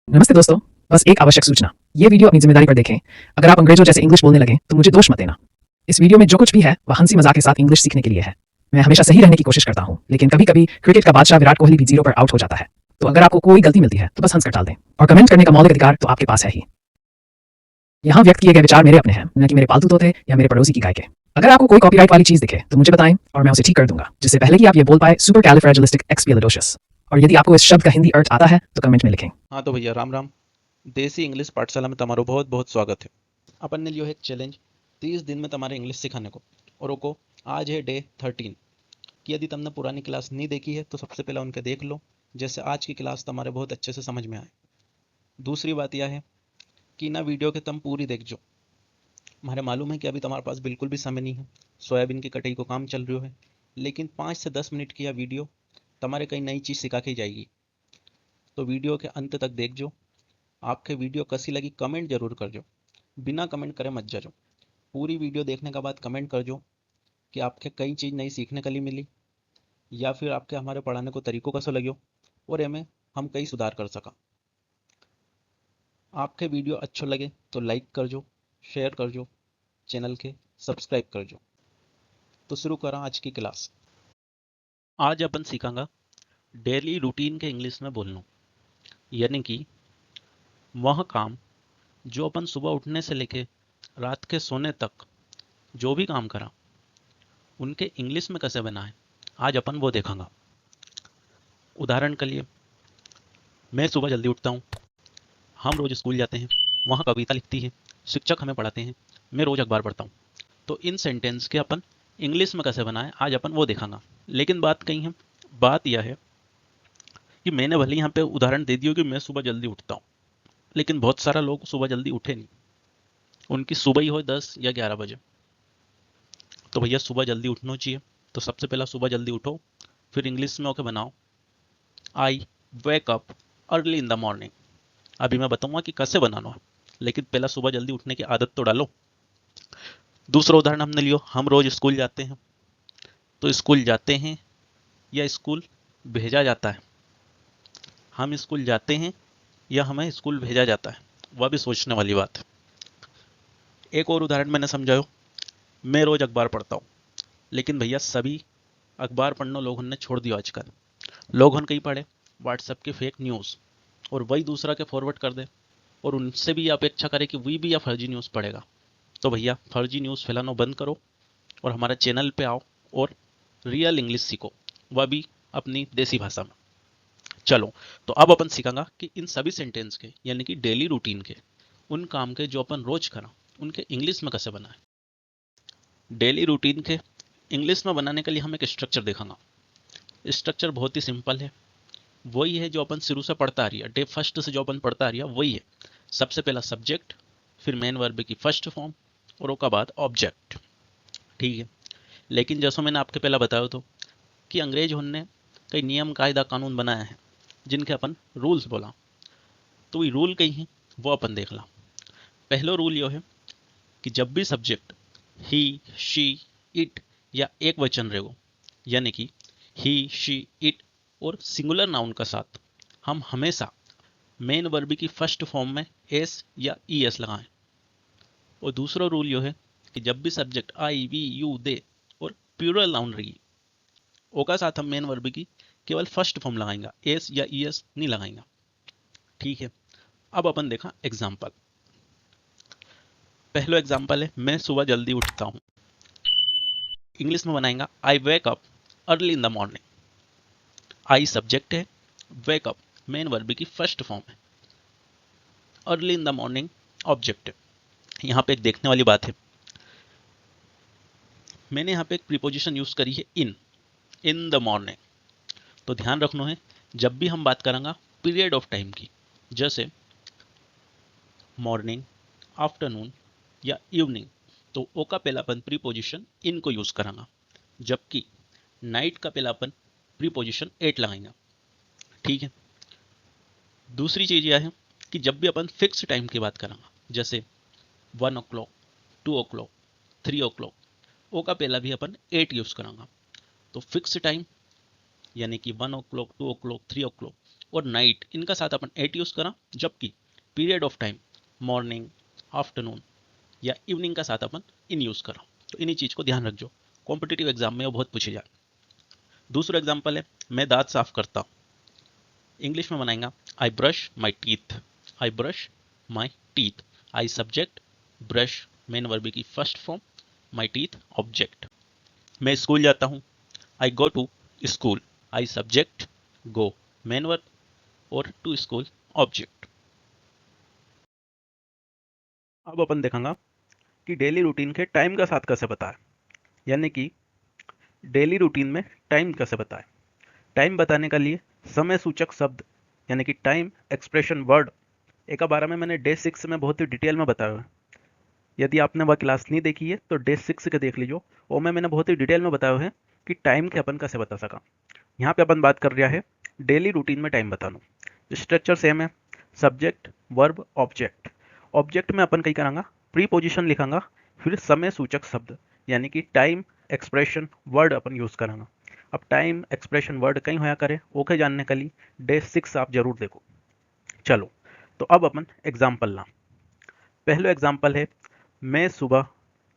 नमस्ते दोस्तों। बस एक आवश्यक सूचना, ये वीडियो अपनी जिम्मेदारी पर देखें। अगर आप अंग्रेजों जैसे इंग्लिश बोलने लगे तो मुझे दोष मत देना। इस वीडियो में जो कुछ भी है वह हंसी मजाक के साथ इंग्लिश सीखने के लिए है। मैं हमेशा सही रहने की कोशिश करता हूँ, लेकिन कभी कभी क्रिकेट का बादशाह विराट कोहली भी 0 पर आउट हो जाता है। तो अगर आपको कोई गलती मिलती है तो बस हंस कर टाल दें, और कमेंट करने का मौलिक अधिकार तो आपके पास है ही। यहाँ व्यक्त किए गए विचार मेरे अपने हैं, न कि मेरे पालतू तोते या मेरे पड़ोसी की गाय के। अगर आपको कोई कॉपीराइट वाली चीज दिखे तो मुझे बताएं और मैं उसे ठीक कर दूंगा, जिससे पहले कि आप ये बोल पाए सुपर कैलिफ्रेजिलिस्टिक एक्सपिलिडोशियस। और यदि आपको इस शब्द का हिंदी अर्थ आता है तो कमेंट में लिखें। हाँ तो भैया राम राम। देसी इंग्लिश पाठशाला में તમારું बहुत बहुत स्वागत है। अपन ने लियो है एक चैलेंज 30 दिन में तुम्हारे इंग्लिश सिखाने को। और रोको, आज है डे 13 कि यदि तुमने पुरानी क्लास नहीं देखी है तो सबसे पहले उनके देख लो, जैसे आज की क्लास तुम्हारे बहुत अच्छे से समझ में आए। दूसरी बात यह है कि ना वीडियो के तुम पूरी देख जो। हमारे मालूम है कि अभी तुम्हारे पास बिल्कुल भी समय नहीं है, सोयाबीन की कटाई को काम चल रही है, लेकिन 5 से 10 मिनट की यह वीडियो तुम्हारे कई नई चीज़ सिखा के जाएगी। तो वीडियो के अंत तक देख जो। आपके वीडियो कैसी लगी कमेंट जरूर कर जो, बिना कमेंट करे मत जाओ। पूरी वीडियो देखने के बाद कमेंट कर जो कि आपके कई चीज़ नई सीखने के लिए मिली, या फिर आपके हमारे पढ़ाने को तरीकों कैसा लग्यो और एमें हम कई सुधार कर सका। आपके वीडियो अच्छो लगे तो लाइक कर जो, शेयर कर जो, चैनल के सब्सक्राइब कर जो। तो शुरू करा आज की क्लास। आज अपन सीखांगा डेली रूटीन के इंग्लिश में बोलना, यानी कि वह काम जो अपन सुबह उठने से लेके रात के सोने तक जो भी काम करा उनके इंग्लिश में कैसे बनाए, आज अपन वो देखेंगे। उदाहरण के लिए, मैं सुबह जल्दी उठता हूँ, हम रोज स्कूल जाते हैं, वहाँ कविता लिखती है, शिक्षक हमें पढ़ाते हैं, मैं रोज अखबार पढ़ता हूँ। तो इन सेंटेंस के अपन इंग्लिश में कैसे बनाए आज अपन वो देखेंगे। लेकिन बात कही है, बात यह है कि मैंने भले यहाँ पे उदाहरण दे दिया कि मैं सुबह जल्दी उठता हूँ, लेकिन बहुत सारा लोग सुबह जल्दी उठे नहीं, उनकी सुबह ही हो 10 या 11 बजे। तो भैया सुबह जल्दी उठना चाहिए। तो सबसे पहला सुबह जल्दी उठो, फिर इंग्लिश में ओके बनाओ, I wake up early in the morning. अभी मैं बताऊंगा कि कैसे बनाना है, लेकिन पहला सुबह जल्दी उठने की आदत तो डालो। दूसरा उदाहरण हमने लियो, हम रोज स्कूल जाते हैं। तो स्कूल जाते हैं या स्कूल भेजा जाता है? हम स्कूल जाते हैं या हमें स्कूल भेजा जाता है, वह भी सोचने वाली बात है। एक और उदाहरण मैंने समझाओ, मैं रोज अखबार पढ़ता हूँ, लेकिन भैया सभी अखबार पढ़ना लोगों ने छोड़ दिया आजकल। लोगों कहीं पढ़े व्हाट्सएप के फेक न्यूज़, और वही दूसरा के फॉरवर्ड कर दे, और उनसे भी अपेक्षा करे कि वही भी या फर्जी न्यूज़ पढ़ेगा। तो भैया फर्जी न्यूज़ फैलाना बंद करो और हमारे चैनल पे आओ और रियल इंग्लिश सीखो, वह भी अपनी देसी भाषा में। चलो, तो अब अपन सीखेंगे कि इन सभी सेंटेंस के यानी कि डेली रूटीन के, उन काम के जो अपन रोज करा, उनके इंग्लिश में कैसे बनाए। डेली रूटीन के इंग्लिश में बनाने के लिए हम एक स्ट्रक्चर देखेंगे। स्ट्रक्चर बहुत ही सिंपल है, वही है जो अपन शुरू से पढ़ता आ रही है, डे फर्स्ट से जो अपन पढ़ता आ रही है वही है। सबसे पहला सब्जेक्ट, फिर मेन वर्ब की फर्स्ट फॉर्म, और उसके बाद ऑब्जेक्ट। ठीक है, लेकिन जैसा मैंने आपके पहला बताया तो कि अंग्रेज ने कई नियम कायदा कानून बनाया है जिनके अपन रूल्स बोला। तो ये रूल कई हैं वो अपन देख ला। पहला रूल ये है कि जब भी सब्जेक्ट ही शी इट या एक वचन रहेगो, यानी कि ही शी इट और सिंगुलर नाउन का साथ, हम हमेशा मेन वर्ब की फर्स्ट फॉर्म में एस या ई एस लगाएं। और दूसरा रूल यह है कि जब भी subject I we you they और प्लूरल नाउन रही, ओका साथ हम मेन वर्ब की केवल फर्स्ट फॉर्म लगाएंगे, एस या ई एस नहीं लगाएंगे। ठीक है, अब अपन देखा एग्जाम्पल। पहला एग्जाम्पल है, मैं सुबह जल्दी उठता हूँ। इंग्लिश में बनाएंगे I wake up early in the morning. I subject है, वेक अप मेन वर्ब की फर्स्ट फॉर्म है, early in the morning object है। यहाँ पे एक देखने वाली बात है, मैंने यहाँ पे एक प्रीपोजिशन यूज करी है इन द मॉर्निंग। तो ध्यान रखना है, जब भी हम बात करेंगे पीरियड ऑफ टाइम की, जैसे मॉर्निंग, आफ्टरनून या इवनिंग, तो ओ का पहलापन प्रीपोजिशन इन को यूज करांगा, जबकि नाइट का पहलापन प्रीपोजिशन एट लगाएंगे। ठीक है, दूसरी चीज यह है कि जब भी अपन फिक्स टाइम की बात करेंगे, जैसे 1 o'clock, 2 o'clock, 3 o'clock, ओ का पहला भी अपन 8 यूज करांगा। तो फिक्स टाइम यानी कि 1 o'clock, 2 o'clock, 3 o'clock, और नाइट इनका साथ अपन एट यूज़ करा, जबकि period of time morning, afternoon या इवनिंग का साथ अपन इन यूज़ करा। तो इन्हीं चीज़ को ध्यान रखो, कॉम्पिटिटिव एग्जाम में वो बहुत पूछे जाए। दूसरा एग्जाम्पल है मैं दांत साफ करता हूँ। इंग्लिश में बनाएंगा I brush my teeth. I brush my teeth. I subject, brush main verb की first form, my teeth object. मैं स्कूल जाता हूँ। I go to school. I subject, go main verb और टू स्कूल ऑब्जेक्ट। अब अपन देखेंगे कि daily routine के टाइम का साथ कैसे बताएं, यानी कि डेली रूटीन में टाइम कैसे बताएं। टाइम बताने के लिए समय सूचक शब्द यानी कि टाइम एक्सप्रेशन वर्ड एक बारे में मैंने डे 6 में बहुत ही डिटेल में बताया है। यदि आपने वह क्लास नहीं देखी है तो डे 6 के देख लीजिए, और मैंने बहुत ही डिटेल में बताया है कि टाइम के अपन कैसे बता सका। यहाँ पे अपन बात कर रहा है डेली रूटीन में टाइम बताना। स्ट्रक्चर सेम है, सब्जेक्ट वर्ब ऑब्जेक्ट। ऑब्जेक्ट में अपन कहीं करांगा प्रीपोजिशन लिखांगा, फिर समय सूचक शब्द यानी कि टाइम एक्सप्रेशन वर्ड अपन यूज करांगा। अब टाइम एक्सप्रेशन वर्ड कहीं होया करे ओके जानने के लिए डे 6 आप जरूर देखो। चलो तो अब अपन एग्जाम्पल ला। पहला एग्जाम्पल है मैं सुबह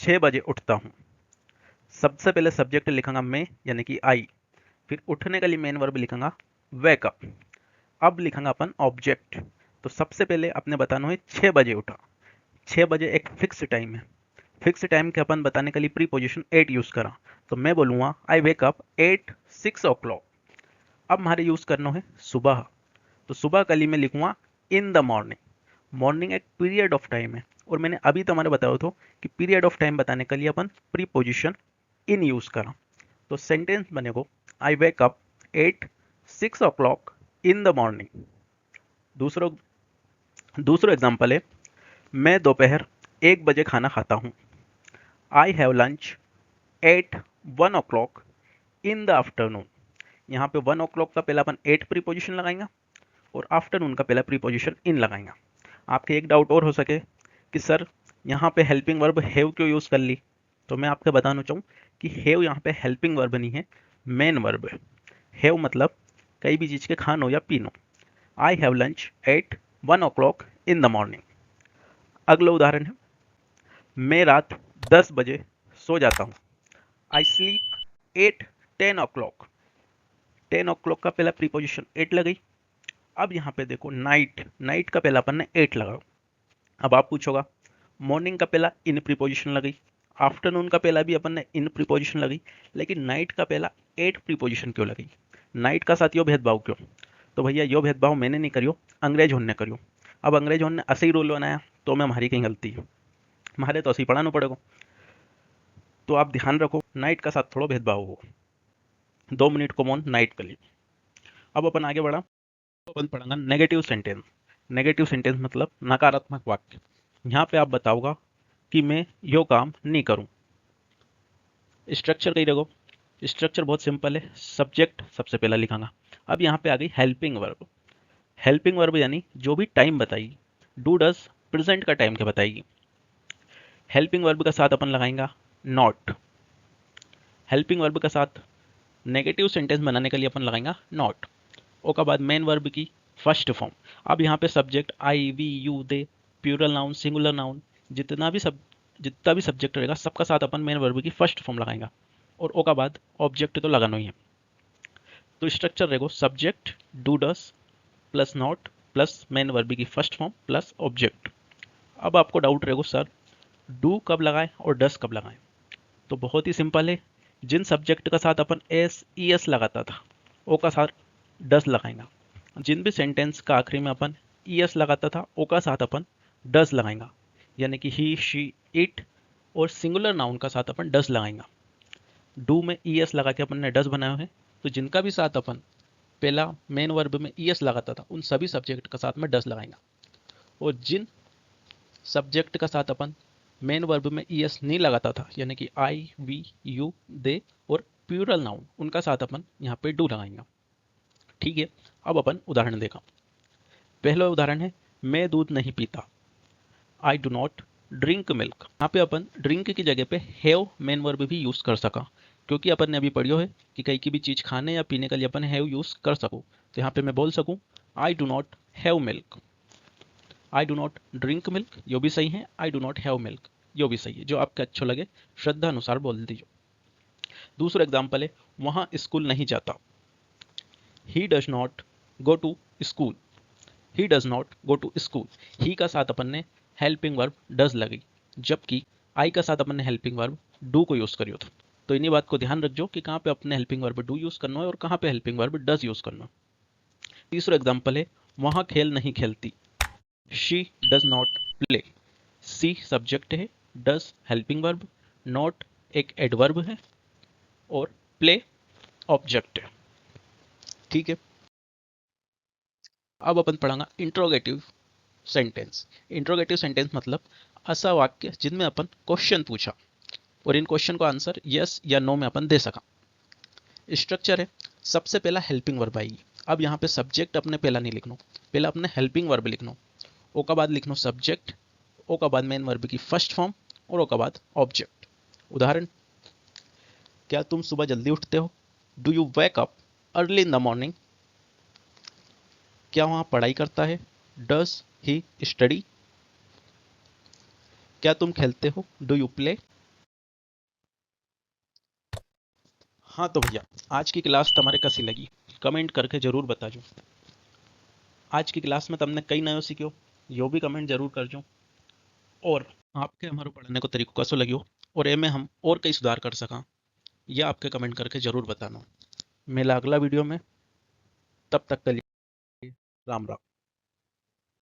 6 बजे उठता हूँ। सबसे पहले सब्जेक्ट लिखांगा मैं यानी कि आई, फिर उठने के लिए मेन वर्ब लिखांगा वेक अप। अब लिखांगा अपन ऑब्जेक्ट। तो सबसे पहले अपने बताना है 6 बजे उठा। 6 बजे एक फिक्स टाइम है, फिक्स टाइम के अपन बताने के लिए प्रीपोजिशन 8 यूज करा, तो मैं बोलूँगा आई वेक अप एट 6 o'clock। अब हमारे यूज करना है सुबह, तो सुबह के लिए मैं लिखूंगा इन द मॉर्निंग। मॉर्निंग एक पीरियड ऑफ टाइम है, और मैंने अभी तो हमारे बताया था कि पीरियड ऑफ टाइम बताने के लिए अपन प्रीपोजिशन इन यूज करा। तो सेंटेंस बनेगा I wake up at 6 o'clock in the morning. दूसरा दूसरा एग्जाम्पल है मैं दोपहर 1 बजे खाना खाता हूँ। I have lunch at 1 o'clock in the afternoon. यहाँ पे 1 o'clock का पहला अपन 8 प्रीपोजिशन लगाएंगे और आफ्टरनून का पहला प्रीपोजिशन इन लगाएंगे। आपके एक डाउट और हो सके कि सर यहाँ पे हेल्पिंग वर्ब हैव क्यों यूज़ कर ली, तो मैं आपको बताना चाहूँ कि हैव यहाँ पे हेल्पिंग वर्ब नहीं है, मेन वर्ब है। हैव मतलब कई भी चीज़ के खानो या पीनो। I have lunch at 1 o'clock in the morning. अगला उदाहरण है मैं रात 10 बजे सो जाता हूँ। I sleep at 10 o'clock। 10 o'clock का पहला प्रीपोजिशन 8 लगाई। अब यहाँ पे देखो नाइट, नाइट का पहला अपन ने 8 लगाओ। अब आप पूछोगा मॉर्निंग का पहला इन प्रीपोजिशन लगाई, आफ्टरनून का पहला भी अपन ने इन प्रीपोजिशन लगाई, लेकिन नाइट का पहला 8 प्रीपोजिशन क्यों लगाई? नाइट का साथ यो भेदभाव क्यों? तो भैया यो भेदभाव मैंने नहीं करियो, अंग्रेज होने करियो। अब अंग्रेज होने ऐसे ही रूल बनाया तो मैं हमारी कहीं गलती है, हमारे तो ऐसे ही पढ़ाना पड़ेगा। तो आप ध्यान रखो नाइट का साथ थोड़ा भेदभाव हो। 2 मिनट को मौन नाइट के लिए। अब अपन आगे बढ़ा, अपन पढ़ेंगे नेगेटिव सेंटेंस। नेगेटिव सेंटेंस मतलब नकारात्मक वाक्य। यहाँ पे आप बताओगा कि मैं यो काम नहीं करूँ। स्ट्रक्चर कही रखो, स्ट्रक्चर बहुत सिंपल है। सब्जेक्ट सबसे पहला लिखांगा। अब यहाँ पे आ गई हेल्पिंग वर्ब। हेल्पिंग वर्ब यानी जो भी टाइम बताएगी, डू डज प्रेजेंट का टाइम क्या बताएगी। हेल्पिंग वर्ब का साथ अपन लगाएंगा नॉट। हेल्पिंग वर्ब का साथ नेगेटिव सेंटेंस बनाने के लिए अपन लगाएंगा नॉट। ओ का बाद मेन वर्ब की फर्स्ट फॉर्म। अब यहाँ पे subject I we you they, plural noun singular noun, जितना भी सब्जेक्ट रहेगा सबका साथ अपन मेन वर्ब की फर्स्ट फॉर्म लगाएंगा, और ओ का बाद ऑब्जेक्ट तो लगाना ही है। तो स्ट्रक्चर रहेगा subject do does plus not plus main verb की फर्स्ट फॉर्म प्लस ऑब्जेक्ट। अब आपको डाउट रहेगा सर डू कब लगाए और डस कब लगाए, तो बहुत ही सिंपल है। जिन सब्जेक्ट का साथ अपन एस ई एस लगाता था ओ का साथ डस लगाएंगा, जिन भी सेंटेंस का आखिरी में अपन ई एस लगाता था ओ का साथ अपन डस लगाएंगा, यानी कि ही शी इट, और सिंगुलर नाउन का साथ अपन डस लगाएंगा। डू में ई एस लगा के अपन ने डस बनाया है, तो जिनका भी साथ अपन पहला मेन वर्ब में ई एस लगाता था उन सभी सब्जेक्ट का साथ में डस लगाएंगा, और जिन सब्जेक्ट का साथ अपन मेन वर्ब में ई एस नहीं लगाता था, यानी कि आई वी यू दे और प्लूरल नाउन, उनका साथ अपन यहाँ पे डू लगाएंगे। ठीक है, अब अपन उदाहरण देखा। पहला उदाहरण है मैं दूध नहीं पीता। आई डू नॉट ड्रिंक मिल्क। यहाँ पे अपन ड्रिंक की जगह पे हैव मेन वर्ब भी यूज कर सका, क्योंकि अपन ने अभी पढ़ियो है कि कहीं की भी चीज खाने या पीने के लिए अपन हैव यूज कर सको। तो यहाँ पे मैं बोल सकूँ I do not have milk, I do not drink milk, यो भी सही है। I do not have milk, यो भी सही है। जो आपके अच्छो लगे श्रद्धा अनुसार बोल दीजिए। दूसरा एग्जाम्पल है, वहां स्कूल नहीं जाता। He does not go to school, he does not go to school. He का साथ अपन ने हेल्पिंग वर्ब डज लगी, जबकि आई का साथ अपन ने हेल्पिंग वर्ब डू को यूज करियो था। तो इन्हीं बात को ध्यान रखो कि कहाँ पे अपने हेल्पिंग वर्ब डू यूज करना है और कहाँ पे हेल्पिंग वर्ब डज यूज करना है। तीसरा एग्जाम्पल है, वहां खेल नहीं खेलती। She does not play, she subject है, डज हेल्पिंग वर्ब, नॉट एक एडवर्ब है और प्ले ऑब्जेक्ट है। ठीक है, अब अपन पढ़ांगा इंट्रोगेटिव सेंटेंस। इंट्रोगेटिव सेंटेंस मतलब ऐसा वाक्य जिनमें अपन क्वेश्चन पूछा और इन क्वेश्चन को आंसर यस या नो में अपन दे सका। स्ट्रक्चर है, सबसे पहला हेल्पिंग वर्ब आएगी। अब यहाँ पे सब्जेक्ट अपने पहला नहीं लिखना, पहला अपने हेल्पिंग वर्ब लिखना। ओ का बाद लिखना सब्जेक्ट, ओ का बाद मेन वर्ब की फर्स्ट फॉर्म और ओ का बाद ऑब्जेक्ट। उदाहरण, क्या तुम सुबह जल्दी उठते हो? Do you wake up early in the morning? क्या वहां पढ़ाई करता है? Does he study? क्या तुम खेलते हो? Do you play? हाँ तो भैया, आज की क्लास तुम्हारे कैसी लगी कमेंट करके जरूर बताजो। आज की क्लास में तुमने कई नयो सीखो, यो भी कमेंट जरूर करजो। और आपके हमारे पढ़ने को तरीको कैसो लग्यो और ए में हम और कई सुधार कर सका, यह आपके कमेंट करके जरूर बताना। मिला अगला वीडियो में, तब तक के लिए राम राम।